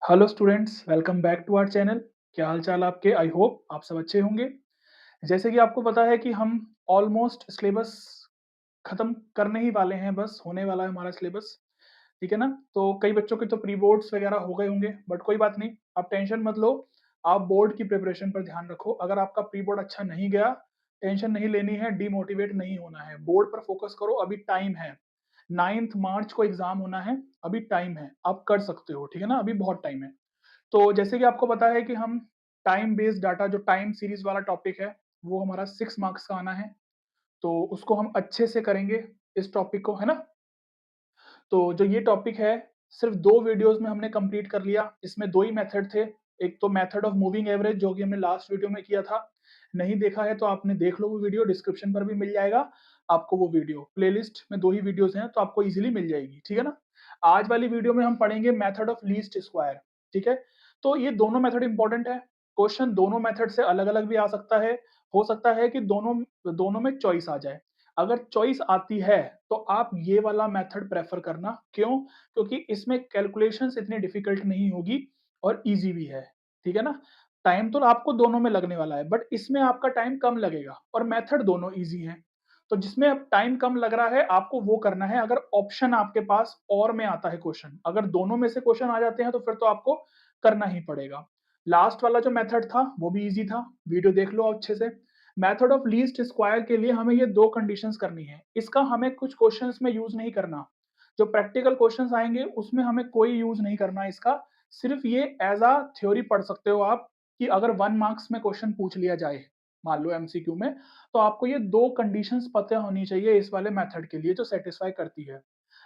Hello students, welcome back to our channel. क्या हाल चाल आपके? आई होप आप सब अच्छे होंगे। जैसे कि आपको पता है कि हम ऑलमोस्ट सिलेबस खत्म करने ही वाले हैं, बस होने वाला है हमारा सिलेबस। ठीक है ना? तो कई बच्चों के तो प्री बोर्ड्स वगैरह हो गए होंगे, बट कोई बात नहीं, आप टेंशन मत लो। आप बोर्ड की प्रिपरेशन पर ध्यान रखो। अगर आपका प्री बोर्ड अच्छा नहीं गया, टेंशन नहीं लेनी है, डीमोटिवेट नहीं होना है, बोर्ड पर फोकस करो। अभी टाइम है, 9th मार्च को एग्जाम होना है, अभी टाइम है, आप कर सकते हो। ठीक है ना? अभी बहुत टाइम है। तो जैसे कि आपको पता है कि हम टाइम बेस्ड डाटा, जो टाइम सीरीज वाला टॉपिक है, वो हमारा 6 मार्क्स का आना है। तो उसको हम अच्छे से करेंगे, इस टॉपिक को, है ना? तो जो ये टॉपिक है, सिर्फ 2 वीडियोस में हमने कंप्लीट कर लिया। इसमें 2 ही मेथड थे। एक तो मेथड ऑफ मूविंग एवरेज, जो कि हमने लास्ट वीडियो में किया था। नहीं देखा है तो आपने देख लो, वो वीडियो डिस्क्रिप्शन पर भी मिल जाएगा आपको। वो वीडियो प्लेलिस्ट में 2 ही वीडियोस हैं, तो आपको इजीली मिल जाएगी। ठीक है ना? आज वाली वीडियो में हम पढ़ेंगे मेथड ऑफ लीस्ट स्क्वायर। ठीक है? तो ये दोनों मेथड इंपॉर्टेंट है। क्वेश्चन दोनों मेथड से अलग अलग भी आ सकता है। हो सकता है कि दोनों दोनों में चॉइस आ जाए। अगर चॉइस आती है तो आप ये वाला मेथड प्रेफर करना। क्यों? क्योंकि इसमें कैलकुलेशंस इतनी डिफिकल्ट नहीं होगी और इजी भी है। ठीक है ना? टाइम तो आपको दोनों में लगने वाला है, बट इसमें आपका टाइम कम लगेगा और मेथड दोनों इजी हैं। तो जिसमें अब टाइम कम लग रहा है, आपको वो करना है। अगर ऑप्शन आपके पास और में आता है क्वेश्चन, अगर दोनों में से क्वेश्चन आ जाते हैं, तो फिर तो आपको करना ही पड़ेगा। लास्ट वाला जो मेथड था वो भी इजी था, वीडियो देख लो अच्छे से। मेथड ऑफ लीस्ट स्क्वायर के लिए हमें ये 2 कंडीशंस करनी है। इसका हमें कुछ क्वेश्चंस में यूज नहीं करना। जो प्रैक्टिकल क्वेश्चंस आएंगे उसमें हमें कोई यूज नहीं करना इसका। सिर्फ ये एज अ थ्योरी पढ़ सकते हो आप, कि अगर 1 मार्क्स में क्वेश्चन पूछ लिया जाए, मान लो एमसीक्यू में, तो आपको ये 2 कंडीशंस पता होनी चाहिए इस वाले मेथड के लिए, जो सेटिस्फाई करती है।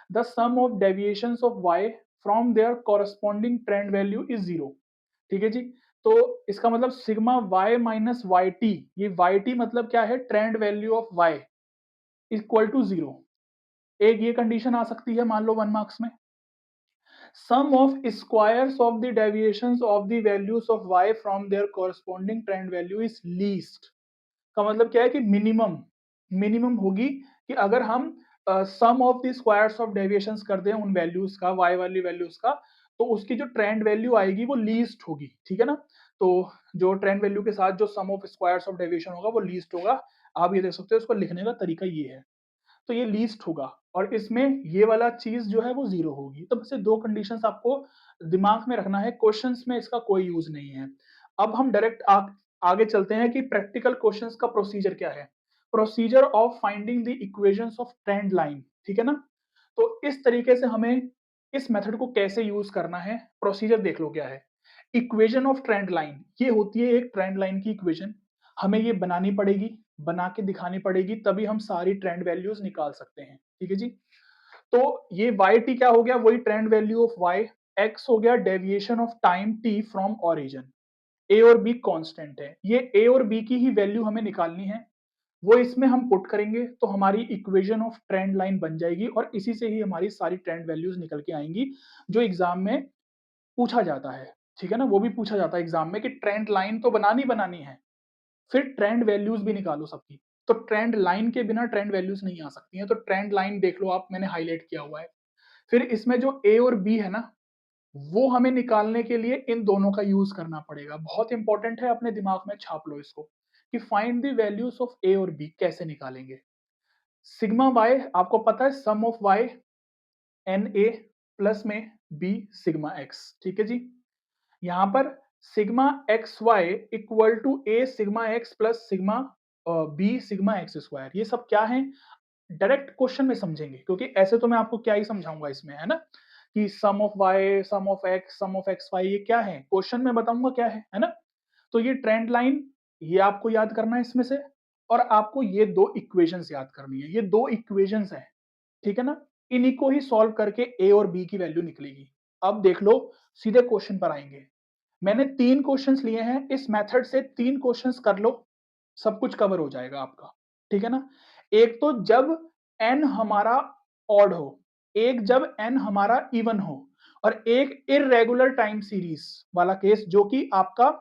The sum of deviations of y from their corresponding trend value is 0। ठीक है जी? तो इसका मतलब sigma y minus Y T, ये वाई टी मतलब क्या है? Trend value of y equal to 0। एक ये कंडीशन आ सकती है, मान लो 1 मार्क्स में। Sum of squares of the deviations of the values of y from their corresponding trend value is least. का मतलब क्या है? कि मिनिमम मिनिमम होगी, कि अगर हम sum of the squares of deviations कर दें उन वैल्यूज का, y वाली वैल्यूज का, तो उसकी जो ट्रेंड वैल्यू आएगी वो लीस्ट होगी। ठीक है ना? तो जो ट्रेंड वैल्यू के साथ जो सम ऑफ स्क्वायर्स ऑफ डेविएशन होगा वो लीस्ट होगा। आप ये देख सकते हो, इसको लिखने का तरीका ये है। तो ये लीस्ट होगा और इसमें ये वाला चीज जो है वो 0 होगी। तो बस ये 2 कंडीशंस आपको दिमाग में रखना है। क्वेश्चंस में इसका कोई यूज नहीं है। अब हम डायरेक्ट आगे चलते हैं कि प्रैक्टिकल क्वेश्चंस का प्रोसीजर क्या है। Procedure of finding the equations of trend line. ठीक है ना? तो इस तरीके से हमें इस मेथड को कैसे यूज करना है, प्रोसीजर देख लो क्या है। इक्वेशन ऑफ ट्रेंड लाइन, ये होती है एक ट्रेंड लाइन की इक्वेशन। हमें ये बनानी पड़ेगी, बना के दिखानी पड़ेगी, तभी हम सारी ट्रेंड वैल्यूज निकाल सकते हैं। ठीक है जी? तो ये वाई टी क्या हो गया? वही trend value of y. X हो गया deviation of time t from origin. A और बी कांस्टेंट है, ये ए और बी की ही वैल्यू हमें निकालनी है। वो इसमें हम पुट करेंगे तो हमारी इक्वेशन ऑफ ट्रेंड लाइन बन जाएगी और इसी से ही हमारी सारी ट्रेंड वैल्यूज निकल के आएंगी, जो एग्जाम में पूछा जाता है। ठीक है ना? वो भी पूछा जाता है एग्जाम में कि ट्रेंड लाइन तो बनानी बनानी है, फिर ट्रेंड वैल्यूज भी निकालो सबकी। तो ट्रेंड लाइन के बिना ट्रेंड वैल्यूज नहीं आ सकती हैं। तो ट्रेंड लाइन देख लो आप, मैंने हाईलाइट किया हुआ है। फिर इसमें जो ए और बी है ना, वो हमें निकालने के लिए इन दोनों का यूज करना पड़ेगा। बहुत इंपॉर्टेंट है, अपने दिमाग में छाप लो इसको, कि find the values of a और बी कैसे निकालेंगे। सिग्मा वाई आपको पता है, sum of y n a plus में बी सिग्मा एक्स। ठीक है जी? यहाँ पर sigma x y equal to a sigma x plus sigma b sigma x square. ये सब क्या है? डायरेक्ट क्वेश्चन में समझेंगे, क्योंकि ऐसे तो मैं आपको क्या ही समझाऊंगा इसमें, है ना? कि sum of y, sum of x, sum of x y, ये क्या है क्वेश्चन में बताऊंगा क्या है ना? तो ये ट्रेंड लाइन, ये आपको याद करना है इसमें से। और आपको ये 2 इक्वेशंस याद करनी है। ये 2 इक्वेशंस है। ठीक है ना? इन्हीं को ही सॉल्व करके ए और बी की वैल्यू निकलेगी। अब देख लो, सीधे क्वेश्चन पर आएंगे। मैंने 3 क्वेश्चंस लिए हैं, इस मेथड से 3 क्वेश्चंस कर लो, सब कुछ कवर हो जाएगा आपका। ठीक है ना? एक तो जब n हमारा ऑड हो, एक जब n हमारा इवन हो, और एक इरेगुलर टाइम सीरीज वाला केस, जो कि आपका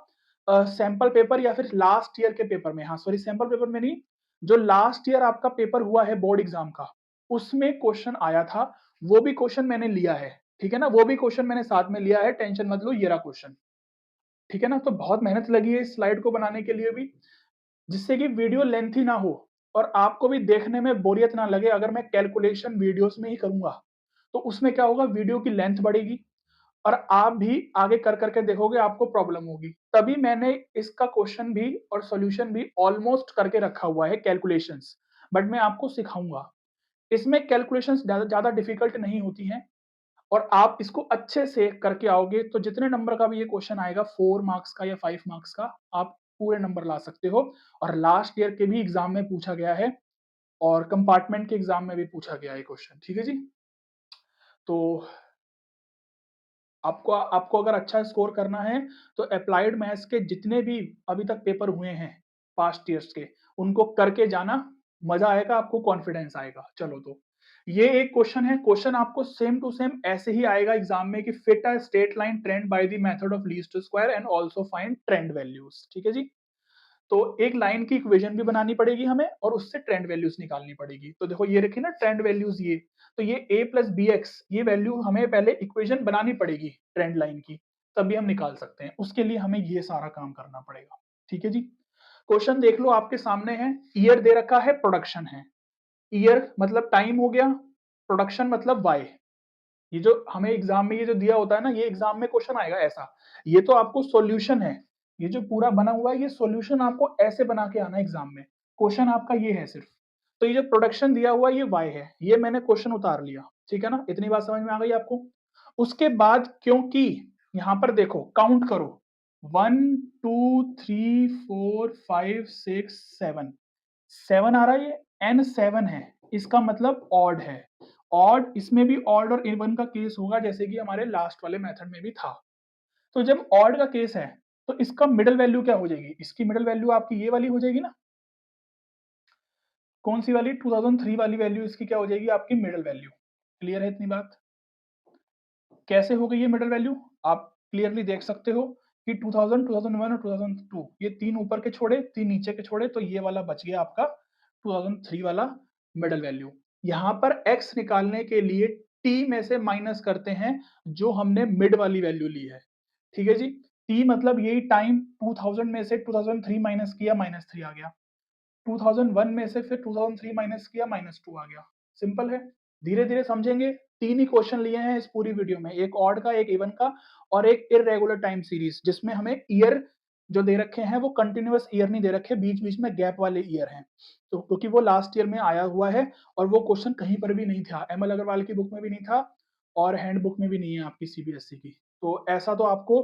सैंपल पेपर या फिर लास्ट ईयर के पेपर में, हाँ सॉरी, सैंपल पेपर में नहीं, जो लास्ट ईयर आपका पेपर हुआ है बोर्ड एग्जाम का, उसमें क्वेश्चन आया था। वो भी क्वेश्चन मैंने लिया है। ठीक है ना, वो भी क्वेश्चन मैंने साथ में लिया है, टेंशन मत लो, ये रहा क्वेश्चन। ठीक है ना, तो बहुत मेहनत लगी है इस स्लाइड को बनाने के लिए भी, जिससे कि वीडियो लेंथी ना हो और आपको भी देखने में बोरियत ना लगे। अगर मैं कैलकुलेशन वीडियोस में ही करूंगा तो उसमें क्या होगा, वीडियो की लेंथ बढ़ेगी और आप भी आगे कर करके देखोगे, आपको प्रॉब्लम होगी। तभी मैंने इसका क्वेश्चन भी और सॉल्यूशन भी ऑलमोस्ट करके रखा हुआ है, कैलकुलेशंस, बट मैं आपको सिखाऊंगा। इसमें कैलकुलेशंस ज्यादा डिफिकल्ट नहीं होती हैं और आप इसको अच्छे से करके आओगे तो जितने नंबर का भी ये क्वेश्चन आएगा, 4 मार्क्स का या 5 मार्क्स का, आप पूरे नंबर ला सकते हो। और लास्ट ईयर के भी एग्जाम में पूछा गया है और कंपार्टमेंट के एग्जाम में भी पूछा गया है क्वेश्चन। ठीक है जी, तो आपको आपको अगर अच्छा स्कोर करना है तो अप्लाइड मैथ्स के जितने भी अभी तक पेपर हुए हैं पास्ट ईयर्स के, उनको करके जाना, मजा आएगा, आपको कॉन्फिडेंस आएगा। चलो, तो ये एक क्वेश्चन है, क्वेश्चन आपको सेम टू सेम ऐसे ही आएगा एग्जाम में कि fit a straight line trend by the method of least square and also find trend values. ठीक है जी, तो एक लाइन की इक्वेशन भी बनानी पड़ेगी हमें और उससे ट्रेंड वैल्यूज निकालनी पड़ेगी। तो देखो ये रखी ना ट्रेंड वैल्यूज, ये तो ये a प्लस बी एक्स, ये वैल्यू हमें पहले इक्वेशन बनानी पड़ेगी ट्रेंड लाइन की, तभी हम निकाल सकते हैं। उसके लिए हमें ये सारा काम करना पड़ेगा। ठीक है जी, क्वेश्चन देख लो आपके सामने है, ईयर दे रखा है, प्रोडक्शन है। ईयर मतलब टाइम हो गया, प्रोडक्शन मतलब वाई। ये जो हमें एग्जाम में ये जो दिया होता है ना, ये एग्जाम में क्वेश्चन आएगा ऐसा। ये तो आपको सॉल्यूशन है, ये जो पूरा बना हुआ है ये सॉल्यूशन आपको ऐसे बना के आना एग्जाम में। क्वेश्चन आपका ये है सिर्फ। तो ये जो प्रोडक्शन दिया हुआ है ये वाई है, ये मैंने क्वेश्चन उतार लिया। ठीक है ना, इतनी बात समझ में आ गई आपको। उसके बाद क्योंकि यहाँ पर देखो, काउंट करो, 1 2 3 4 5 6 7, 7 आ रहा है, ये n7 है, इसका मतलब ऑड है। ऑड, इसमें भी ऑड और इवन का केस होगा जैसे कि हमारे लास्ट वाले मेथड में भी था। तो जब ऑड का केस है तो इसका मिडिल वैल्यू क्या हो जाएगी, इसकी मिडिल वैल्यू आपकी ये वाली हो जाएगी ना, कौन सी वाली, 2003 वाली वैल्यू इसकी क्या हो जाएगी, आपकी मिडिल वैल्यू। क्लियर है इतनी बात। कैसे हो गई ये मिडिल वैल्यू, आप क्लियरली देख सकते हो कि 2000, 2001 और 2002, ये तीन ऊपर के छोड़े, तीन नीचे के छोड़े, तो ये वाला बच गया आपका 2003 वाला मिडिल वैल्यू। यहाँ पर x निकालने के लिए t में से माइनस करते हैं जो हमने मिड वाली वैल्यू ली है। ठीक है जी, t मतलब यही टाइम, 2000 में से 2003 माइनस किया, -3 आ गया। 2001 में से फिर 2003 माइनस किया, -2 आ गया। सिंपल है, धीरे धीरे समझेंगे। तीन ही क्वेश्चन लिए हैं इस पूरी वीडियो में, एक ऑड का, एक इवन का और एक इरेगुलर टाइम सीरीज, जिसमें हमें ईयर जो दे रखे हैं वो कंटिन्यूअस ईयर नहीं दे रखे, बीच बीच में गैप वाले ईयर हैं। तो क्योंकि वो लास्ट ईयर में आया हुआ है और वो क्वेश्चन कहीं पर भी नहीं था, एम एल अग्रवाल की बुक में भी नहीं था और हैंड बुक में भी नहीं है आपकी सीबीएसई की। तो ऐसा तो आपको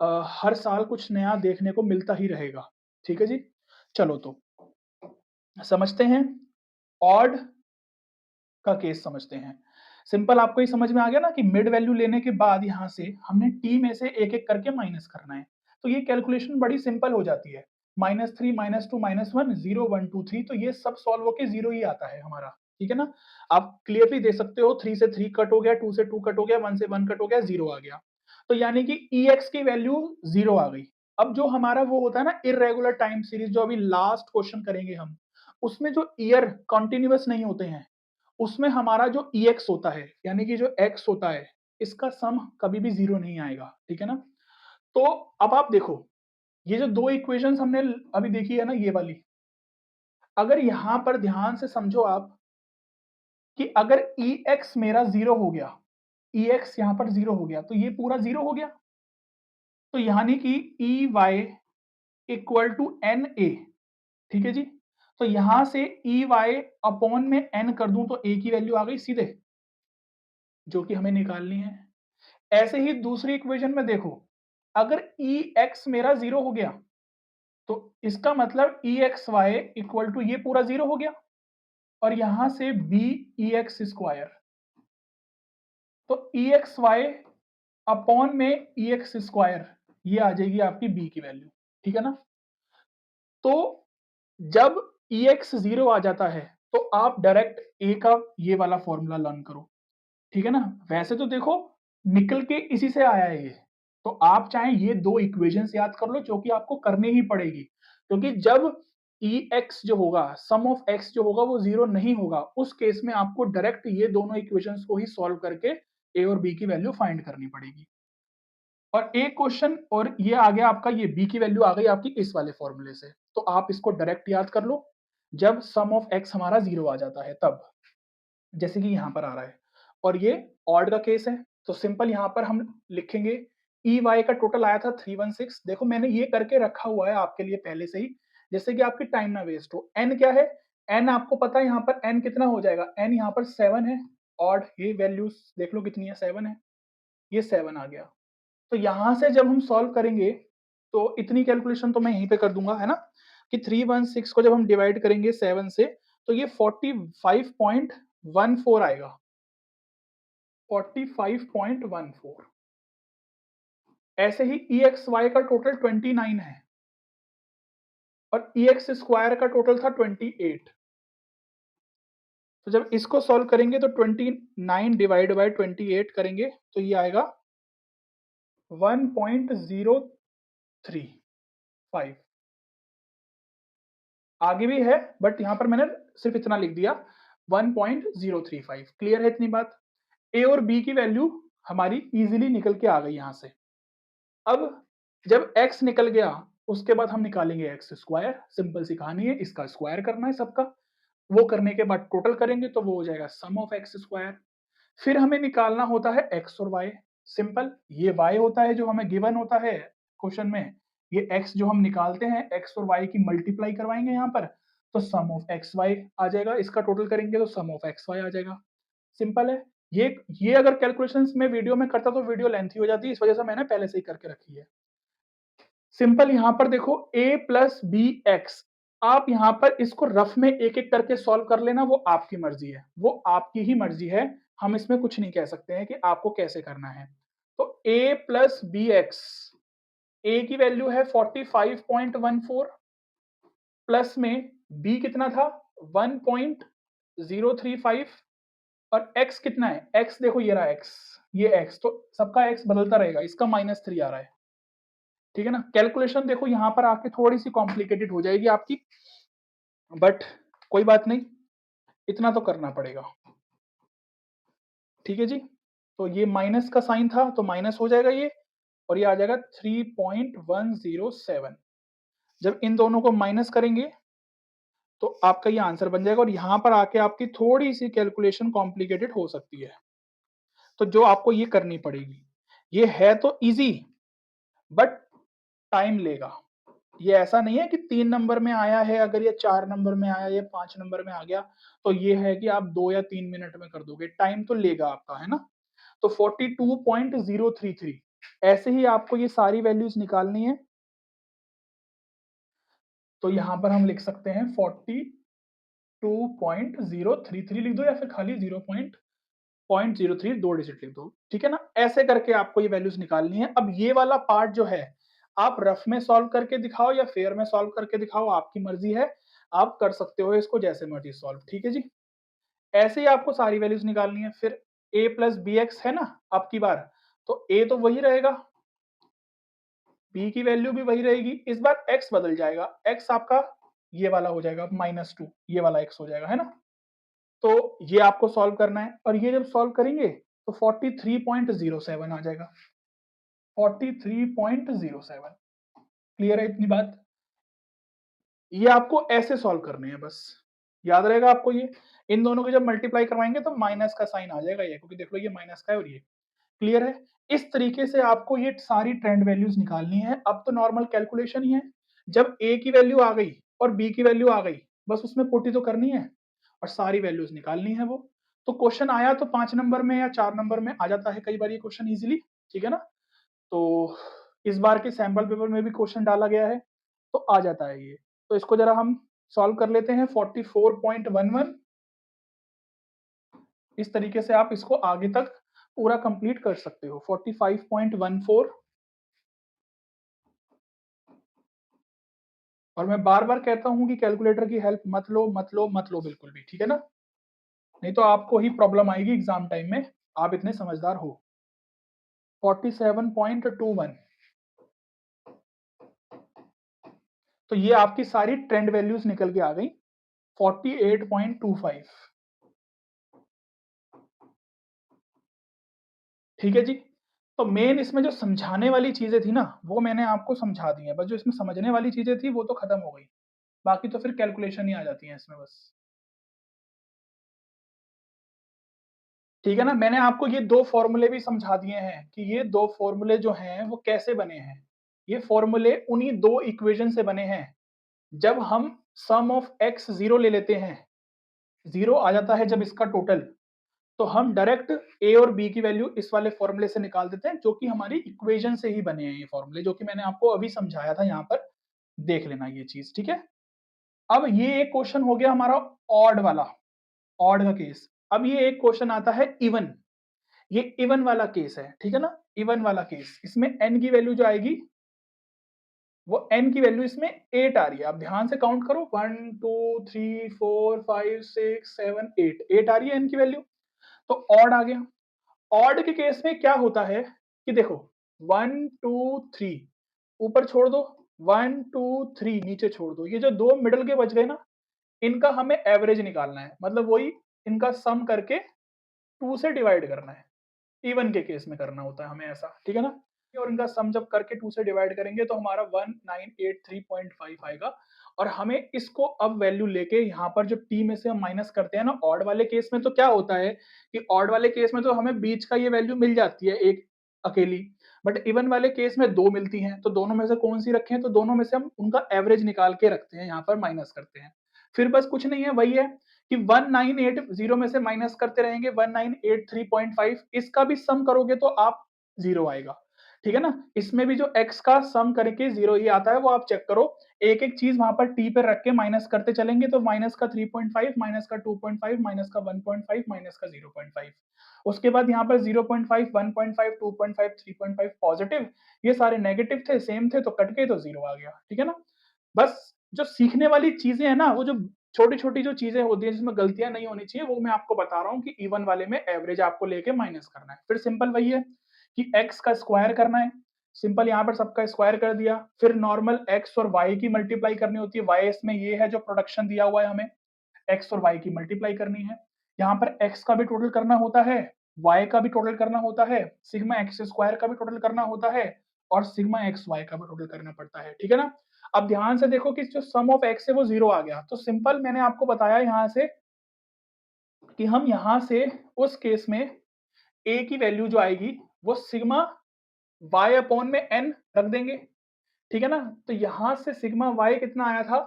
हर साल कुछ नया देखने को मिलता ही रहेगा। ठीक है जी, चलो तो समझते हैं, ऑड का केस समझते हैं। सिंपल, आपको ये समझ में आ गया ना कि मिड वैल्यू लेने के बाद यहाँ से हमने टी में से एक एक करके माइनस करना है। तो ये कैलकुलेशन बड़ी सिंपल हो जाती है, -3 -2 -1 0 1 2 3, तो ये सब सॉल्व होके 0 ही आता है हमारा। ठीक है ना, आप क्लियरली दे सकते हो, 3 से 3 कट हो गया, 2 से 2 कट हो गया, 1 से 1 कट हो गया, 0 आ गया। तो यानी कि EX की वैल्यू 0 आ गई। अब जो हमारा वो होता है ना इरेगुलर टाइम सीरीज, जो अभी लास्ट क्वेश्चन करेंगे हम, उसमें जो ईयर कंटिन्यूअस नहीं होते हैं, उसमें हमारा जो EX होता है, यानी कि जो X होता है, इसका सम कभी भी 0 नहीं आएगा। ठीक है ना, तो अब आप देखो, ये जो दो इक्वेशंस हमने अभी देखी है ना, ये वाली, अगर यहां पर ध्यान से समझो आप कि अगर EX मेरा 0 हो गया, EX यहां पर 0 हो गया, तो ये पूरा 0 हो गया। तो यानी कि EY इक्वल टू NA। ठीक है जी, तो यहां से EY अपॉन में N कर दूं तो A की वैल्यू आ गई सीधे, जो कि हमें निकालनी है। ऐसे ही दूसरी इक्वेशन में देखो, अगर EX मेरा 0 हो गया तो इसका मतलब EXY इक्वल टू ये पूरा 0 हो गया और यहां से BEX स्क्वायर, तो EXY अपॉन में EX स्क्वायर, ये आ जाएगी आपकी B की वैल्यू। ठीक है ना, तो जब EX 0 आ जाता है तो आप डायरेक्ट A का ये वाला फॉर्मूला लर्न करो। ठीक है ना, वैसे तो देखो निकल के इसी से आया है ये, तो आप चाहे ये दो इक्वेशंस याद कर लो जो कि आपको करनी ही पड़ेगी, क्योंकि जब EX जो होगा, सम ऑफ X जो होगा वो 0 नहीं होगा, उस केस में आपको डायरेक्ट ये दोनों इक्वेशंस को ही सॉल्व करके ए और बी की वैल्यू फाइंड करनी पड़ेगी। और एक क्वेश्चन और ये आ गया आपका, ये बी की वैल्यू आ गई आपकी इस वाले फॉर्मूले से, तो आप इसको डायरेक्ट याद कर लो जब सम ऑफ एक्स हमारा 0 आ जाता है तब, जैसे कि यहाँ पर आ रहा है। और ये ऑड का केस है, तो सिंपल यहाँ पर हम लिखेंगे ई वाई का टोटल आया था 316। देखो मैंने ये करके रखा हुआ है आपके लिए पहले से ही, जैसे कि आपकी टाइम ना वेस्ट हो। एन क्या है, एन आपको पता है यहाँ पर एन कितना हो जाएगा, एन यहाँ पर 7 है। ऑड ये वैल्यूज देख लो कितनी है, 7 है, ये 7 आ गया। तो यहां से जब हम सॉल्व करेंगे तो इतनी कैलकुलेशन तो मैं यहीं पे कर दूंगा, है ना, कि 316 को जब हम डिवाइड करेंगे 7 से तो ये 45.14 आएगा, 45.14। ऐसे ही ई एक्स वाई का टोटल 29 है और ई एक्स स्क्वायर का टोटल था 28। तो जब इसको सॉल्व करेंगे तो 29 डिवाइड बाय 28 करेंगे तो ये आएगा 1.035। आगे भी है बट यहां पर मैंने सिर्फ इतना लिख दिया 1.035। क्लियर है इतनी बात। ए और बी की वैल्यू हमारी इजीली निकल के आ गई यहां से। अब जब x निकल गया उसके बाद हम निकालेंगे एक्स स्क्वायर, सिंपल सी कहानी है, इसका स्क्वायर करना है सबका। वो करने के बाद टोटल करेंगे तो वो हो जाएगा सम ऑफ एक्स स्क्वायर। फिर हमें निकालना होता है x और y। सिंपल, ये y होता है जो हमें गिवन होता है क्वेश्चन में, ये x जो हम निकालते हैं x और y की मल्टीप्लाई करवाएंगे यहाँ पर, तो सम ऑफ एक्स वाई आ जाएगा। इसका टोटल करेंगे तो सम ऑफ एक्स वाई आ जाएगा। सिंपल है। ये अगर कैलकुलेशंस में वीडियो में करता तो वीडियो लेंथी हो जाती है, इस वजह से मैंने पहले से ही करके रखी है। सिंपल यहाँ पर देखो a प्लस बी एक्स, आप यहाँ पर इसको रफ में एक एक करके सॉल्व कर लेना, वो आपकी मर्जी है, वो आपकी ही मर्जी है। हम इसमें कुछ नहीं कह सकते हैं कि आपको कैसे करना है। तो a प्लस बी एक्स, ए की वैल्यू है 45.14 प्लस में b कितना था 1.035 और x कितना है, x देखो ये रहा x, ये x, तो सबका x बदलता रहेगा, इसका -3 आ रहा है। ठीक है ना। कैलकुलेशन देखो यहाँ पर आके थोड़ी सी कॉम्प्लिकेटेड हो जाएगी आपकी, बट कोई बात नहीं, इतना तो करना पड़ेगा। ठीक है जी। तो ये माइनस का साइन था तो माइनस हो जाएगा ये, और ये आ जाएगा 3.107। जब इन दोनों को माइनस करेंगे तो आपका ये आंसर बन जाएगा, और यहां पर आके आपकी थोड़ी सी कैलकुलेशन कॉम्प्लिकेटेड हो सकती है, तो जो आपको ये करनी पड़ेगी। ये है तो इजी बट टाइम लेगा। ये ऐसा नहीं है कि 3 नंबर में आया है, अगर ये 4 नंबर में आया, ये 5 नंबर में आ गया तो ये है कि आप 2 या 3 मिनट में कर दोगे, टाइम तो लेगा आपका, है ना। तो 42.033, ऐसे ही आपको ये सारी वैल्यूज निकालनी है। तो यहां पर हम लिख सकते हैं 42.033 लिख दो, या फिर खाली 0.03 दो डिजिट लिख दो, ठीक है ना। ऐसे करके आपको ये वैल्यूज निकालनी है। अब ये वाला पार्ट जो है आप रफ में सॉल्व करके दिखाओ या फेयर में सॉल्व करके दिखाओ, आपकी मर्जी है, आप कर सकते हो इसको जैसे मर्जी सॉल्व। ठीक है जी। ऐसे ही आपको सारी वैल्यूज निकालनी है। फिर a प्लस बी एक्स है ना अब की बार, तो a तो वही रहेगा, b की वैल्यू भी वही रहेगी, इस बार x बदल जाएगा, x आपका ये वाला हो जाएगा -2, ये वाला x हो जाएगा, है ना। तो ये आपको सॉल्व करना है, और ये जब सॉल्व करेंगे तो 43.07 आ जाएगा, 43.07। क्लियर है इतनी बात। ये आपको ऐसे सॉल्व करने हैं बस, याद रहेगा आपको ये। इन दोनों को जब मल्टीप्लाई करवाएंगे तो माइनस का साइन आ जाएगा ये, क्योंकि देख लो ये माइनस का है और ये। क्लियर है। इस तरीके से आपको ये सारी ट्रेंड वैल्यूज निकालनी है। अब तो नॉर्मल कैलकुलेशन ही है, जब a की वैल्यू आ गई और b की वैल्यू आ गई, बस उसमें पुट ही तो करनी है और सारी वैल्यूज निकालनी है वो। तो क्वेश्चन आया तो 5 नंबर में या 4 नंबर में आ जाता है कई बार ये क्वेश्चन इजीली, ठीक है ना। तो इस बार के सैंपल पेपर में भी क्वेश्चन डाला गया है तो आ जाता है ये। तो इसको जरा हम सॉल्व कर लेते हैं। 44.11, इस तरीके से आप इसको आगे तक पूरा कंप्लीट कर सकते हो। 45.14, और मैं बार बार कहता हूं कि कैलकुलेटर की हेल्प मत लो मत लो मत लो बिल्कुल भी, ठीक है ना, नहीं तो आपको ही प्रॉब्लम आएगी एग्जाम टाइम में, आप इतने समझदार हो। 47.21, तो ये आपकी सारी ट्रेंड वैल्यूज निकल के आ गई। 48.25, ठीक है जी। तो मेन इसमें जो समझाने वाली चीजें थी ना, वो मैंने आपको समझा दी है, बस जो इसमें समझने वाली चीजें थी वो तो खत्म हो गई, बाकी तो फिर कैलकुलेशन ही आ जाती है इसमें बस। ठीक है ना, मैंने आपको ये दो फॉर्मूले भी समझा दिए हैं कि ये दो फॉर्मूले जो हैं वो कैसे बने हैं। ये फॉर्मूले उन्हीं दो इक्वेशन से बने हैं। जब हम सम ऑफ एक्स जीरो ले लेते हैं, जीरो आ जाता है जब इसका टोटल, तो हम डायरेक्ट ए और बी की वैल्यू इस वाले फॉर्मूले से निकाल देते हैं, जो कि हमारी इक्वेशन से ही बने हैं ये फॉर्मूले, जो कि मैंने आपको अभी समझाया था। यहाँ पर देख लेना ये चीज, ठीक है। अब ये एक क्वेश्चन हो गया हमारा ऑड वाला, ऑड का केस। अब ये एक क्वेश्चन आता है इवन, ये इवन वाला केस है, ठीक है ना। इवन वाला केस, इसमें n की वैल्यू जो आएगी वो n की वैल्यू इसमें 8 आ रही है। आप ध्यान से काउंट करो, 1 2 3 4 5 6 7 8, 8 आ रही है n की वैल्यू। तो ऑड आ गया। ऑड के केस में क्या होता है कि देखो 1 2 3 ऊपर छोड़ दो, 1 2 3 नीचे छोड़ दो, ये जो दो मिडल के बच गए ना, इनका हमें एवरेज निकालना है, मतलब वही इनका सम करके 2 से डिवाइड करना है। इवन के केस में करना होता है हमें ऐसा, ठीक है ना। और इनका सम जब करके 2 से डिवाइड करेंगे तो हमारा 1983.5 आएगा। और हमें इसको अब वैल्यू लेके यहाँ पर जो टी में से हम माइनस करते हैं ना, ऑड वाले केस में तो क्या होता है कि ऑड वाले केस में तो हमें बीच का ये वैल्यू मिल जाती है एक अकेली, बट इवन वाले केस में दो मिलती हैं, तो दोनों में से कौन सी रखें, तो दोनों में से हम उनका एवरेज निकाल के रखते हैं, यहाँ पर माइनस करते हैं। फिर बस कुछ नहीं है, वही है कि 1980 में से माइनस करते रहेंगे 1983.5, इसका भी सम करोगे तो आप जीरो आएगा, ठीक है ना। इसमें भी जो x का सम करके जीरो ही आता है, वो आप चेक करो। एक एक चीज वहां पर t पे रख के माइनस करते चलेंगे, तो माइनस का 3.5, माइनस का 2.5, माइनस का 1.5, माइनस का 0.5, उसके बाद यहाँ पर 0.5, 1.5, 2.5, 3.5 पॉजिटिव, ये सारे नेगेटिव थे, सेम थे, तो कट के तो जीरो आ गया, ठीक है ना। बस जो सीखने वाली चीजें है ना, वो जो छोटी छोटी जो चीजें होती है जिसमें गलतियां नहीं होनी चाहिए, वो मैं आपको बता रहा हूँ कि इवन वाले में एवरेज आपको लेके माइनस करना है। फिर सिंपल वही है कि x का स्क्वायर करना है, सिंपल यहाँ पर सबका स्क्वायर कर दिया। फिर नॉर्मल x और y की मल्टीप्लाई करनी होती है, y इसमें ये है जो प्रोडक्शन दिया हुआ है, हमें x और y की मल्टीप्लाई करनी है। यहाँ पर x का भी टोटल करना होता है, y का भी टोटल करना होता है, सिग्मा एक्स स्क्वायर का भी टोटल करना होता है, और सिग्मा एक्स वाई का भी टोटल करना पड़ता है, ठीक है ना। अब ध्यान से देखो कि जो सम ऑफ एक्स है वो जीरो आ गया, तो सिंपल मैंने आपको बताया यहाँ से कि हम यहाँ से उस केस में a की वैल्यू जो आएगी वो सिग्मा y अपॉन में n रख देंगे, ठीक है ना। तो यहां से सिग्मा y कितना आया था,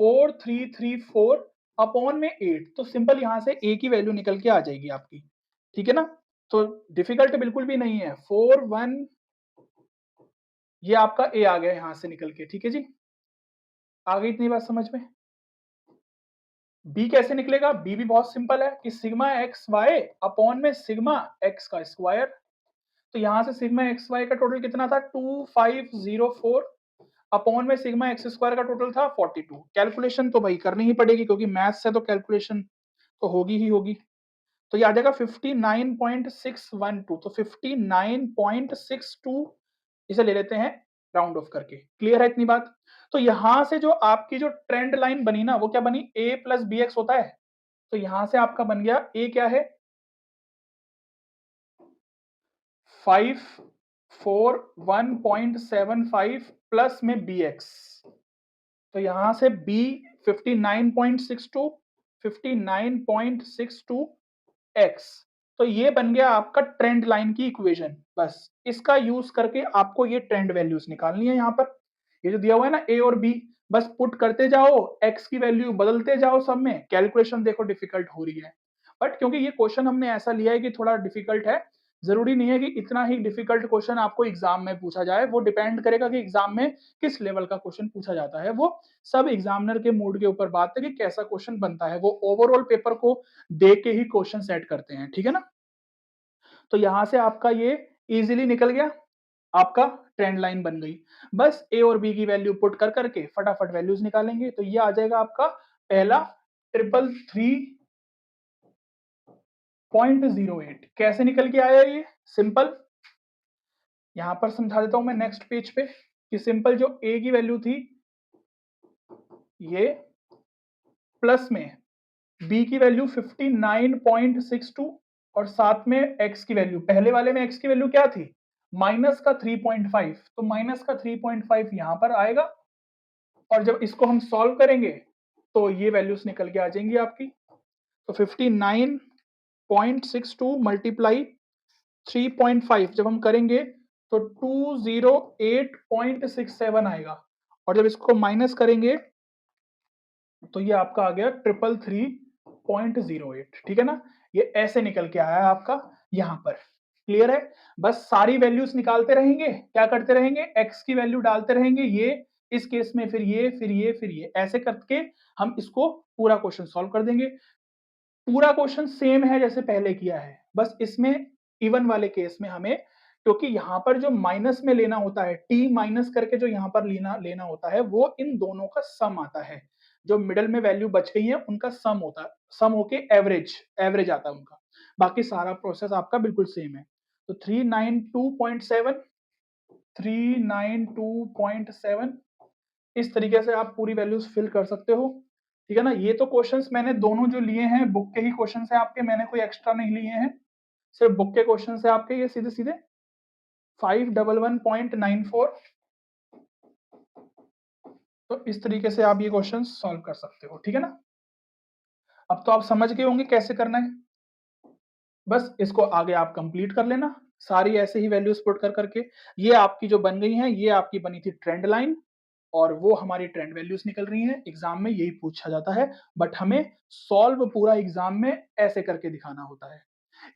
4334 अपॉन में 8, तो सिंपल यहां से a की वैल्यू निकल के आ जाएगी आपकी, ठीक है ना। तो डिफिकल्ट बिल्कुल भी नहीं है, 41, ये आपका a आ गया यहां से निकल के, ठीक है जी। आ गई इतनी बात समझ में। b कैसे निकलेगा, b भी बहुत सिंपल है कि सिग्मा एक्स वाई अपॉन में सिग्मा एक्स का स्क्वायर। तो यहां से सिग्मा एक्स वाई का टोटल कितना था, 2504 अपॉन में सिग्मा एक्स स्क्वायर का टोटल था 42। कैलकुलेशन तो भाई करनी ही पड़ेगी क्योंकि मैथ्स है तो कैलकुलेशन तो होगी ही होगी। तो ये आ जाएगा 59.612, तो 59.62 इसे ले लेते हैं राउंड ऑफ करके। क्लियर है इतनी बात। तो यहां से जो आपकी जो ट्रेंड लाइन बनी ना, वो क्या बनी, a प्लस बी एक्स होता है, तो यहां से आपका बन गया a क्या है, 541.75 प्लस में bx, तो यहां से b 59.62, 59.62 x, तो ये बन गया आपका ट्रेंड लाइन की इक्वेशन। बस इसका यूज करके आपको ये ट्रेंड वैल्यूज निकालनी है। यहाँ पर ये जो दिया हुआ है ना a और b, बस पुट करते जाओ, x की वैल्यू बदलते जाओ सब में। कैलकुलेशन देखो डिफिकल्ट हो रही है, बट क्योंकि ये क्वेश्चन हमने ऐसा लिया है कि थोड़ा डिफिकल्ट है, जरूरी नहीं है कि इतना ही डिफिकल्ट क्वेश्चन आपको एग्जाम में पूछा जाए। वो डिपेंड करेगा कि एग्जाम में किस लेवल का क्वेश्चन पूछा जाता है, वो सब एग्जामिनर के मूड के ऊपर बात है कि कैसा क्वेश्चन बनता है। वो ओवरऑल पेपर को देख के ही क्वेश्चन सेट करते हैं, ठीक है ना। तो यहां से आपका ये इजीली निकल गया, आपका ट्रेंड लाइन बन गई। बस ए और बी की वैल्यू पुट कर करके फटाफट वैल्यूज निकालेंगे, तो ये आ जाएगा आपका पहला 333.08। कैसे निकल के आया ये, सिंपल यहां पर समझा देता हूं मैं नेक्स्ट पेज पे कि सिंपल जो ए की वैल्यू थी ये, प्लस में बी की वैल्यू 59.62, और साथ में x की वैल्यू, पहले वाले में x की वैल्यू क्या थी, माइनस का 3.5, तो माइनस का 3.5 यहां पर आएगा, और जब इसको हम सॉल्व करेंगे तो ये वैल्यूज निकल के आ जाएंगी आपकी। तो 59.62 मल्टीप्लाई 3.5 जब हम करेंगे तो 208.67 आएगा, और जब इसको माइनस करेंगे तो ये आपका आ गया 333.08। ठीक है ना, ये ऐसे निकल के आया है आपका यहां पर। क्लियर है, बस सारी वैल्यूज निकालते रहेंगे, क्या करते रहेंगे, x की वैल्यू डालते रहेंगे, ये इस केस में फिर ये फिर ये फिर ये, ऐसे करके हम इसको पूरा क्वेश्चन सॉल्व कर देंगे। पूरा क्वेश्चन सेम है जैसे पहले किया है, बस इसमें इवन वाले केस में हमें, क्योंकि यहाँ पर जो माइनस में लेना होता है, t माइनस करके जो यहाँ पर लेना होता है, वो इन दोनों का सम आता है। जो मिडल में वैल्यू बच गई है उनका सम होता है, सम होके एवरेज एवरेज आता है उनका। बाकी सारा प्रोसेस आपका बिल्कुल सेम है। तो 392.7 392.7 इस तरीके से आप पूरी वैल्यूज फिल कर सकते हो। ठीक है ना, ये तो क्वेश्चंस मैंने दोनों जो लिए हैं बुक के ही क्वेश्चंस हैं आपके, मैंने कोई एक्स्ट्रा नहीं लिए हैं, सिर्फ बुक के क्वेश्चन है आपके, ये सीधे सीधे 511.94। तो इस तरीके से आप ये क्वेश्चन सॉल्व कर सकते हो। ठीक है ना, अब तो आप समझ गए होंगे कैसे करना है, बस इसको आगे आप कंप्लीट कर लेना, सारी ऐसे ही वैल्यूज पुट कर करके। ये आपकी जो बन गई हैं, ये आपकी बनी थी ट्रेंड लाइन, और वो हमारी ट्रेंड वैल्यूज निकल रही हैं। एग्जाम में यही पूछा जाता है, बट हमें सॉल्व पूरा एग्जाम में ऐसे करके दिखाना होता है।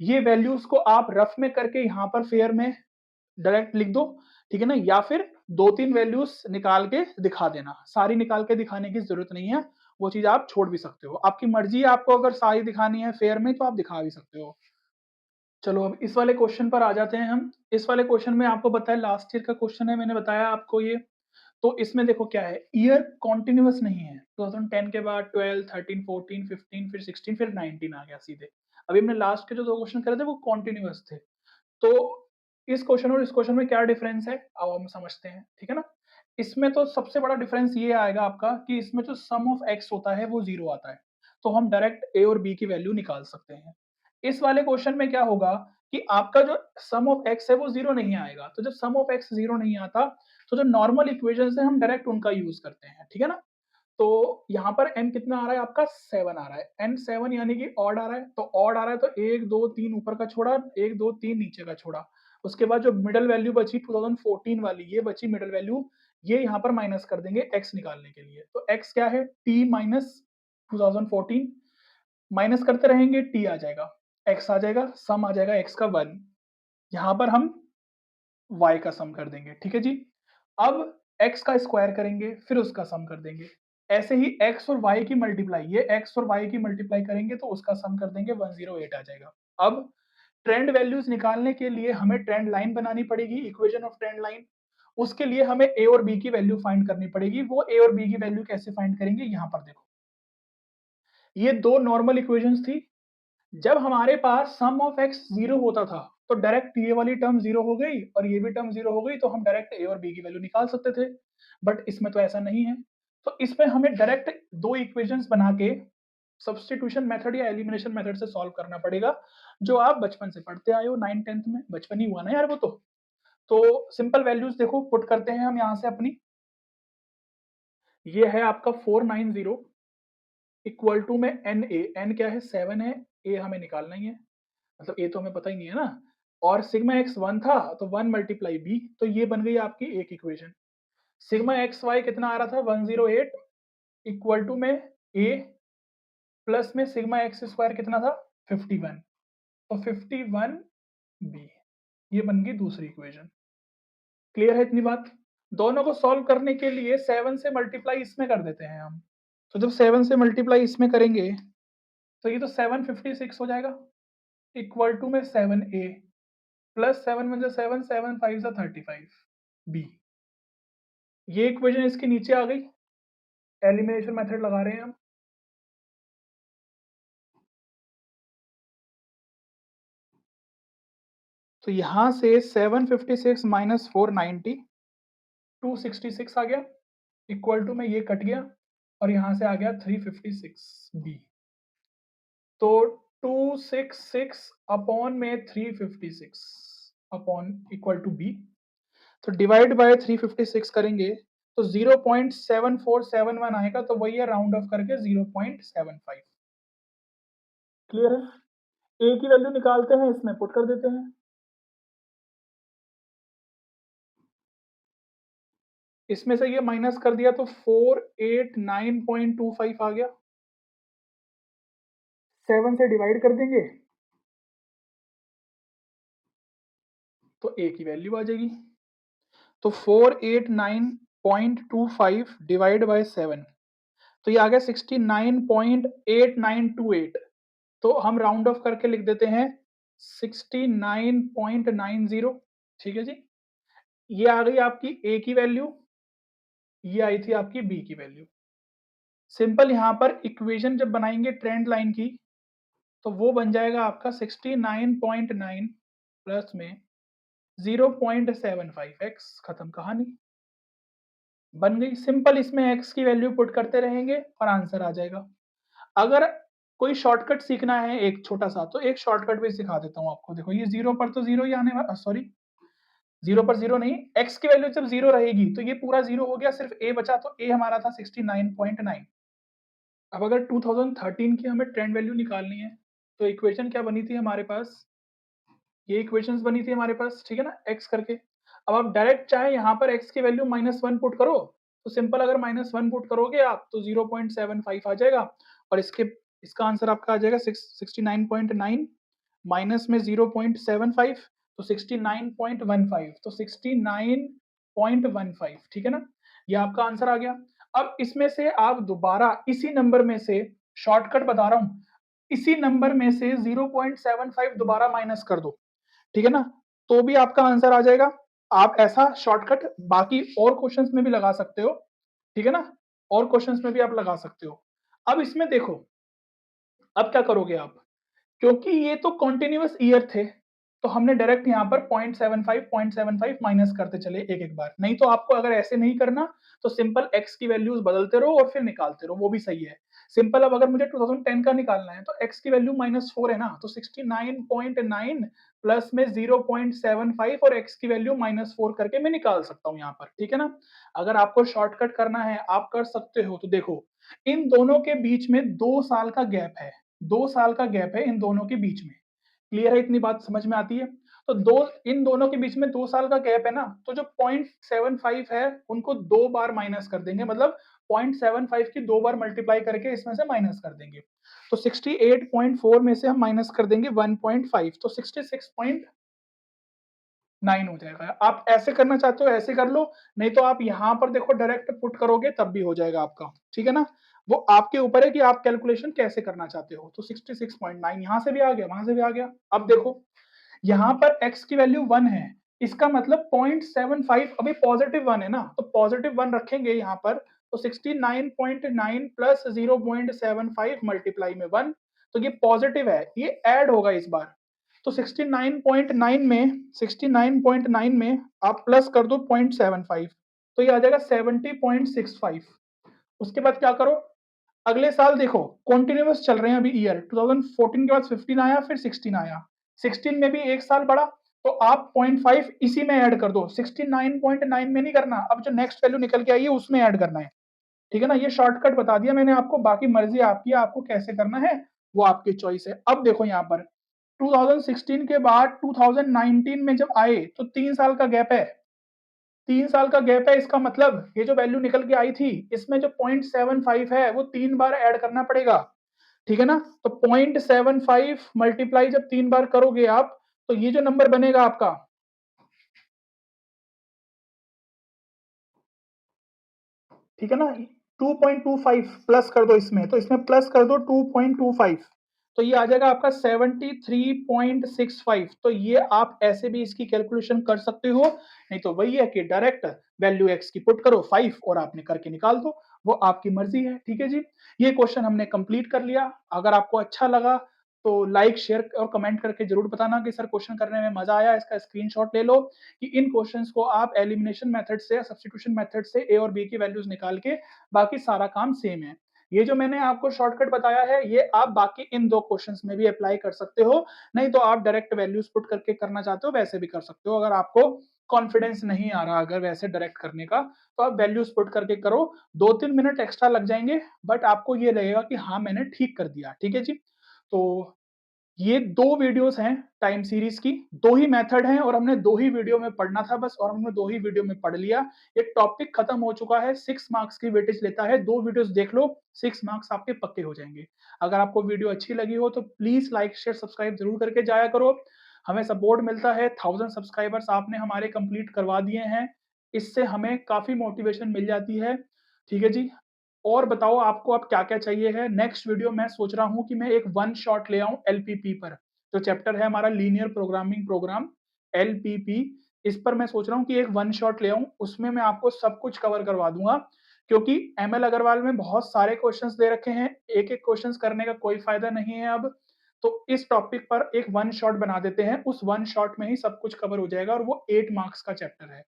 ये वैल्यूज को आप रफ में करके यहाँ पर फेयर में डायरेक्ट लिख दो, ठीक है ना, या फिर दो तीन वैल्यूज निकाल के दिखा देना, सारी निकाल के दिखाने की जरूरत नहीं है, वो चीज आप छोड़ भी सकते हो, आपकी मर्जी है, आपको अगर सारी दिखानी है फेयर में तो आप दिखा भी सकते हो। चलो अब इस वाले क्वेश्चन पर आ जाते हैं हम। इस वाले क्वेश्चन में आपको बताया लास्ट ईयर का क्वेश्चन है, मैंने बताया आपको ये। तो इसमें देखो क्या है, ईयर कॉन्टिन्यूअस नहीं है, 2010 के बाद 12, 13, 14, 15, फिर 16, फिर 19 आ गया सीधे। अभी हमने लास्ट के जो दो क्वेश्चन करे थे वो कॉन्टिन्यूअस थे। तो इस क्वेश्चन और इस क्वेश्चन में क्या डिफरेंस है, अब हम समझते हैं। ठीक है ना, इसमें तो सबसे बड़ा डिफरेंस ये आएगा आपका कि इसमें जो सम ऑफ एक्स होता है वो जीरो आता है, तो हम डायरेक्ट ए और बी की वैल्यू निकाल सकते हैं। इस वाले क्वेश्चन में क्या होगा कि आपका जो सम ऑफ एक्स है वो जीरो नहीं आएगा, तो जब सम ऑफ एक्स जीरो नहीं आता तो जो नॉर्मल इक्वेशन है हम डायरेक्ट उनका यूज करते हैं। ठीक है ना, तो यहाँ पर n कितना आ रहा है आपका 7 आ रहा है, n 7 यानी कि ऑड आ रहा है, तो ऑड आ रहा है तो 1 2 3 ऊपर का छोड़ा, 1 2 3 नीचे का छोड़ा, उसके बाद जो मिडल वैल्यू बची 2014 वाली, ये बची मिडल वैल्यू, ये यहाँ पर माइनस कर देंगे x निकालने के लिए। तो x क्या है, t माइनस 2014, माइनस करते रहेंगे t आ जाएगा, x आ जाएगा, सम आ जाएगा x का 1, यहाँ पर हम y का सम कर देंगे। ठीक है जी, अब x का स्क्वायर करेंगे फिर उसका सम कर देंगे, ऐसे ही x और y की मल्टीप्लाई, ये x और y की मल्टीप्लाई करेंगे तो उसका सम कर देंगे, 108 आ जाएगा। अब ट्रेंड वैल्यूज निकालने के लिए हमें ट्रेंड लाइन बनानी पड़ेगी, इक्वेशन ऑफ ट्रेंड लाइन, उसके लिए हमें a और b की वैल्यू फाइंड करनी पड़ेगी। वो a और b की वैल्यू कैसे फाइंड करेंगे, यहाँ पर देखो, ये दो नॉर्मल इक्वेशंस थी, जब हमारे पास सम ऑफ एक्स जीरो होता था तो डायरेक्ट ये वाली टर्म जीरो हो गई और ये भी टर्म जीरो हो गई, तो हम डायरेक्ट ए और बी की वैल्यू निकाल सकते थे, बट इसमें तो ऐसा नहीं है। तो इसमें हमें डायरेक्ट दो इक्वेशंस बना के सब्स्टिट्यूशन मेथड या एलिमिनेशन मेथड से सॉल्व करना पड़ेगा, जो आप बचपन से पढ़ते आए हो, 9 10th में, बचपन ही हुआ ना यार वो तो सिंपल वैल्यूज देखो पुट करते हैं हम यहाँ से अपनी। ये है आपका 490 इक्वल टू में एन ए, एन क्या है 7 है, ए हमें निकालना ही है, मतलब ए तो हमें पता ही नहीं है ना, और सिग्मा एक्स 1 था तो 1 मल्टीप्लाई बी, तो ये बन गई आपकी एक इक्वेशन। सिग्मा एक्स वाई कितना आ रहा था 108 इक्वल टू में ए प्लस में सिग्मा एक्स स्क्वायर कितना था 51, तो 51 बी, ये बन गई दूसरी इक्वेशन। क्लियर है इतनी बात, दोनों को सॉल्व करने के लिए 7 से मल्टीप्लाई इसमें कर देते हैं हम, तो जब 7 से मल्टीप्लाई इसमें करेंगे तो ये तो 756 हो जाएगा इक्वल टू में 7a प्लस 7 वन जा 7, 7 5 जा 35 बी, ये इक्वेशन इसके नीचे आ गई, एलिमिनेशन मेथड लगा रहे हैं हम। तो यहां से 756 माइनस 490 266 आ गया इक्वल टू में ये कट गया और यहां से आ गया 356 बी। तो 266 अपॉन में 356 अपॉन इक्वल टू बी। तो डिवाइड बाय 356 करेंगे तो 0.7471 आएगा, तो वही है राउंड ऑफ करके 0.75। क्लियर है? ए की वैल्यू निकालते हैं, इसमें पुट कर देते हैं। इसमें से ये माइनस कर दिया तो 489.25 आ गया। 7 से डिवाइड कर देंगे तो ए की वैल्यू आ जाएगी। तो 489.25 डिवाइड बाय 7, तो ये आ गया 69.8928। तो हम राउंड ऑफ करके लिख देते हैं 69.90। ठीक है जी। ये आ गई आपकी ए की वैल्यू, ये आई थी आपकी बी की वैल्यू। सिंपल यहां पर इक्वेशन जब बनाएंगे ट्रेंड लाइन की, तो वो बन जाएगा आपका 69.9 प्लस में 0.75 एक्स। खत्म कहानी, बन गई सिंपल। इसमें एक्स की वैल्यू पुट करते रहेंगे और आंसर आ जाएगा। अगर कोई शॉर्टकट सीखना है एक छोटा सा, तो एक शॉर्टकट भी सिखा देता हूँ आपको। देखो ये जीरो पर तो जीरो ही आने वाला, सॉरी जीरो पर जीरो नहीं, एक्स की वैल्यू जब जीरो रहेगी तो ये पूरा जीरो हो गया, सिर्फ ए बचा। तो ए हमारा था 69.9। अब अगर 2013 की हमें ट्रेंड वैल्यू निकालनी है, तो इक्वेशन क्या बनी थी हमारे पास, ये इक्वेशंस बनी थी हमारे पास, ठीक है ना, एक्स करके। अब आप डायरेक्ट चाहे यहाँ पर एक्स की वैल्यू -1 पुट करो, तो सिंपल अगर -1 पुट करोगे आप तो 0.75 आ जाएगा। और इसका आंसर आपका आ जाएगा 69.9 माइनस में 0.75, तो 69.15, तो 69.15, ठीक है ना। ये आपका आंसर आ गया। अब इसमें से आप दोबारा इसी नंबर में से, शॉर्टकट बता रहा हूं, इसी नंबर में से 0.75 दोबारा माइनस कर दो, ठीक है ना, तो भी आपका आंसर आ जाएगा। आप ऐसा शॉर्टकट बाकी और क्वेश्चंस में भी लगा सकते हो, ठीक है ना, और क्वेश्चंस में भी आप लगा सकते हो। अब इसमें देखो, अब क्या करोगे आप, क्योंकि ये तो कॉन्टिन्यूअस ईयर थे, तो हमने डायरेक्ट यहाँ पर 0.75 माइनस करते चले एक एक बार। नहीं तो आपको अगर ऐसे नहीं करना, तो सिंपल एक्स की वैल्यूज बदलते रहो और फिर निकालते रहो, वो भी सही है। सिंपल अब अगर मुझे 2010 का निकालना है, तो एक्स की वैल्यू -4 है ना, तो 69.9 प्लस में 0.75 और एक्स की वैल्यू -4 करके मैं निकाल सकता हूँ यहाँ पर, ठीक है ना। अगर आपको शॉर्टकट करना है आप कर सकते हो। तो देखो, इन दोनों के बीच में 2 साल का गैप है, 2 साल का गैप है इन दोनों के बीच में। क्लियर है, इतनी बात समझ में आती है। तो इन दोनों के बीच में 2 साल का गैप है ना, तो जो 0.75 है उनको 2 बार माइनस कर देंगे, मतलब 0.75 की 2 बार मल्टीप्लाई करके इसमें से माइनस कर देंगे। तो 68.4 में से हम माइनस कर देंगे 1.5, तो 66.9 हो जाएगा। आप ऐसे करना चाहते हो ऐसे कर लो, नहीं तो आप यहाँ पर देखो डायरेक्ट पुट करोगे तब भी हो जाएगा आपका, ठीक है ना। वो आपके ऊपर है कि आप कैलकुलेशन कैसे करना चाहते हो। तो 66.9 यहाँ से भी आ गया, वहां से भी आ गया। अब देखो, यहाँ पर x की वैल्यू 1 है, इसका मतलब 0.75 अभी पॉजिटिव 1 है ना, तो पॉजिटिव 1 रखेंगे यहाँ पर। तो 69.9 प्लस 0.75 मल्टीप्लाई में 1, तो ये पॉजिटिव है, ये ऐड होगा इस बार। तो 69.9 में आप प्लस कर दो 0.75, तो ये आ जाएगा 70.65। उसके बाद क्या करो, अगले साल देखो कॉन्टिन्यूअस चल रहे हैं अभी ईयर, 2014 के बाद 15 आया, फिर 16 आया, 16 में भी एक साल बढ़ा, तो आप 0.5 इसी में ऐड कर दो, 69.9 में नहीं करना, अब जो नेक्स्ट वैल्यू निकल के आई है उसमें ऐड करना है, ठीक है ना। ये शॉर्टकट बता दिया मैंने आपको, बाकी मर्जी आपकी है, आपको कैसे करना है वो आपकी चॉइस है। अब देखो यहाँ पर 2016 के बाद 2019 में जब आए, तो 3 साल का गैप है, 3 साल का गैप है, इसका मतलब ये जो वैल्यू निकल के आई थी, इसमें जो 0.75 है वो 3 बार ऐड करना पड़ेगा, ठीक है ना। तो 0.75 मल्टीप्लाई जब 3 बार करोगे आप, तो ये जो नंबर बनेगा आपका, ठीक है ना, 2.25 प्लस कर दो इसमें, तो इसमें प्लस कर दो 2.25, तो ये आ जाएगा आपका 73.65। तो ये आप ऐसे भी इसकी कैलकुलेशन कर सकते हो, नहीं तो वही है कि डायरेक्ट वैल्यू एक्स की पुट करो 5 और आपने करके निकाल दो, वो आपकी मर्जी है, ठीक है जी। ये क्वेश्चन हमने कंप्लीट कर लिया। अगर आपको अच्छा लगा तो लाइक शेयर और कमेंट करके जरूर बताना कि सर क्वेश्चन करने में मजा आया, इसका स्क्रीनशॉट ले लो कि इन क्वेश्चंस को आप एलिमिनेशन मेथड से या सब्स्टिट्यूशन मेथड से ए और बी की वैल्यूज निकाल के, बाकी सारा काम सेम है। ये जो मैंने आपको शॉर्टकट बताया है, ये आप बाकी इन 2 क्वेश्चंस में भी अप्लाई कर सकते हो, नहीं तो आप डायरेक्ट वैल्यूज़ पुट करके करना चाहते हो, वैसे भी कर सकते हो। अगर आपको कॉन्फिडेंस नहीं आ रहा अगर वैसे डायरेक्ट करने का, तो आप वैल्यूज़ पुट करके करो, 2-3 मिनट एक्स्ट्रा लग जाएँगे, बट आपको ये लगेगा कि हाँ, मैंने ठीक कर दिया, ठीक है जी? तो ये 2 वीडियोज़ हैं टाइम सीरीज़ की, 2 ही मेथड हैं और हमने 2 ही वीडियो में पढ़ना था बस और हमने 2 ही वीडियो में पढ़ लिया। ये टॉपिक खत्म हो चुका है, 6 मार्क्स की वेटेज लेता है, 2 वीडियोज़ देख लो, 6 मार्क्स आपके पक्के हो जाएँगे। अगर आपको वीडियो अच्छी लगी हो तो प्लीज़ लाइक, शेयर, सब्सक्राइब ज़रूर करके जाया करो। हमें सपोर्ट मिलता है, 1000 सब्सक्राइबर्स आपने हमारे कंप्लीट करवा दिए हैं, इससे हमें काफ़ी मोटिवेशन मिल जाती है, ठीक है जी? और बताओ आपको अब क्या-क्या चाहिए है? नेक्स्ट वीडियो मैं सोच रहा हूँ कि मैं एक वन शॉट ले आऊँ एलपीपी पर। जो चैप्टर है हमारा लीनियर प्रोग्रामिंग प्रोग्राम एलपीपी, इस पर मैं सोच रहा हूँ कि एक वन शॉट ले आऊँ, उसमें मैं आपको सब कुछ कवर करवा दूँगा। क्योंकि एमएल अग्रवाल में बहुत सारे क्वेश्चन्स दे रखे हैं, एक-एक क्वेश्चन्स करने का कोई फ़ायदा नहीं है अब। तो इस टॉपिक पर एक वन शॉट बना देते हैं, उस वन शॉट में ही सब कुछ कवर हो जाएगा और वो 8 मार्क्स का चैप्टर है।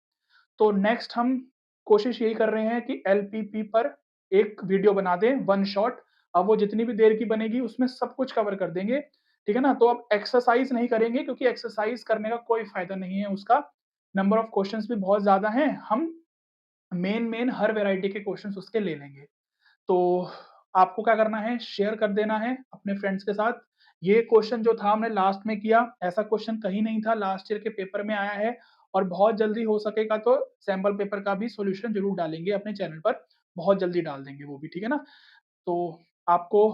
तो नेक्स्ट हम कोशिश यही कर रहे हैं कि एलपीपी पर एक वीडियो बना दें वन शॉट। अब वो जितनी भी देर की बनेगी उसमें सब कुछ कवर कर देंगे, ठीक है ना? तो अब एक्सरसाइज़ नहीं करेंगे क्योंकि एक्सरसाइज़ करने का कोई फ़ायदा नहीं है उसका। नंबर ऑफ क्वेश्चन्स भी बहुत ज़्यादा हैं, हम मेन हर वैरायटी के क्वेश्चन्स उसके ले लेंगे। तो आपको क्या करना है, शेयर कर देना है अपने फ्रेंड्स के साथ। ये क्वेश्चन जो था हमने लास्ट में किया, ऐसा क्वेश्चन कहीं नहीं था, लास्ट ईयर के पेपर में आया है और बहुत जल्दी हो सकेगा तो सैंपल पेपर का भी सॉल्यूशन ज़रूर डालेंगे अपने चैनल पर, बहुत जल्दी डाल देंगे वो भी, ठीक है ना? तो आपको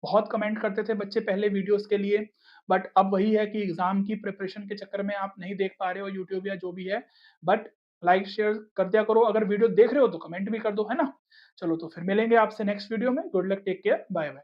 बहुत कमेंट करते थे बच्चे पहले वीडियोज़ के लिए, बट अब वही है कि एग्ज़ाम की प्रिपरेशन के चक्कर में आप नहीं देख पा रहे हो यूट्यूब या जो भी है, बट लाइक, शेयर कर दिया करो, अगर वीडियो देख रहे हो तो कमेंट भी कर दो, है ना? चलो तो फिर मिलेंगे आपसे नेक्स्ट वीडियो में, good luck, take care, bye-bye.